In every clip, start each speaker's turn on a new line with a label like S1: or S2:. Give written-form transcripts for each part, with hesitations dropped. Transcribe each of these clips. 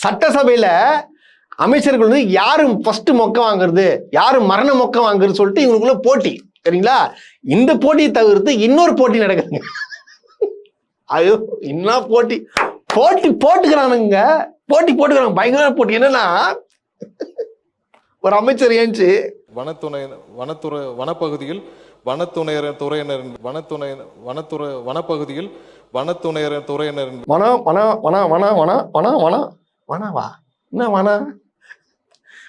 S1: சட்டசபையில அமைச்சர்கள் வந்து யாரு ஃபர்ஸ்ட் மொக்க வாங்குறது, யாரு மரண மொக்க வாங்குறது சொல்லிட்டு இவங்களுக்குள்ள போட்டி. சரிங்களா? இந்த போட்டியை தவிர்த்து இன்னொரு போட்டி நடக்குதுங்க. ஐயோ என்ன போட்டி போட்டுக்கிறானுங்க, போட்டுக்கிறாங்க, பயங்கர போட்டி. என்னன்னா ஒரு அமைச்சர் ஏன்ச்சு
S2: வனப்பகுதியில் வனத்துறையினர்
S1: வனவா என்ன வன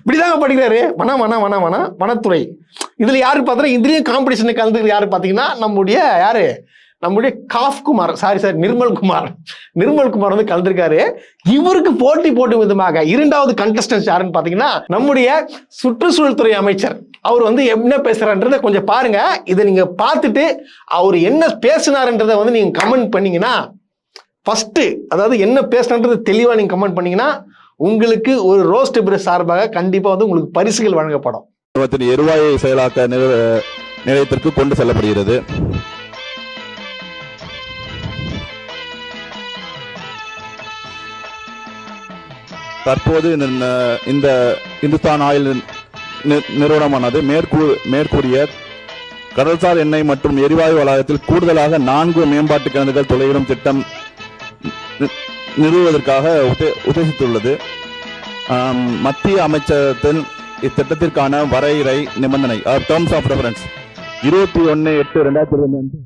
S1: இப்படிதாங்க படிக்கிறாரு. வனத்துறை. இதுல யாரு பார்த்தா இதுலயும் காம்படிஷனுக்கு கலந்துக்கிறது யாரு பாத்தீங்கன்னா நம்முடைய காஃப்குமார், நிர்மல் குமார் வந்து கலந்துருக்காரு. இவருக்கு போட்டி விதமாக இரண்டாவது கண்டஸ்டன்ட் யாருன்னு பாத்தீங்கன்னா நம்முடைய சுற்றுச்சூழல் துறை அமைச்சர். அவர் வந்து என்ன பேசுறான்றத கொஞ்சம் பாருங்க. இதை நீங்க பார்த்துட்டு அவர் என்ன பேசினாருன்றதை வந்து நீங்க கமெண்ட் பண்ணீங்கன்னா, ஃபர்ஸ்ட் அதாவது என்ன பேசுறன்றது தெளிவா நீங்க கமெண்ட் பண்ணீங்கன்னா உங்களுக்கு ஒரு ரோஸ்ட் பிரஸ் சார்பாக கண்டிப்பா வந்து உங்களுக்கு பரிசுகள் வழங்கப்படும்.
S3: எரிவாயு செயலாக்க நிலையத்திற்கு கொண்டு செல்லப்படுகிறது. தற்போது இந்த இந்துஸ்தான் ஆயில் நிறுவனமானது மேற்கூறிய கடல்சார் எண்ணெய் மற்றும் எரிவாயு வளாகத்தில் கூடுதலாக 4 மேம்பாட்டு கிணறுகள் துளையிடும் திட்டம் நிறுவுவதற்காக உத்தேசித்துள்ளது. மத்திய அமைச்சகத்தின் இத்திட்டத்திற்கான வரையறை நிபந்தனை டேர்ம்ஸ் ஆஃப் ரெஃபரன்ஸ் 21/8/2022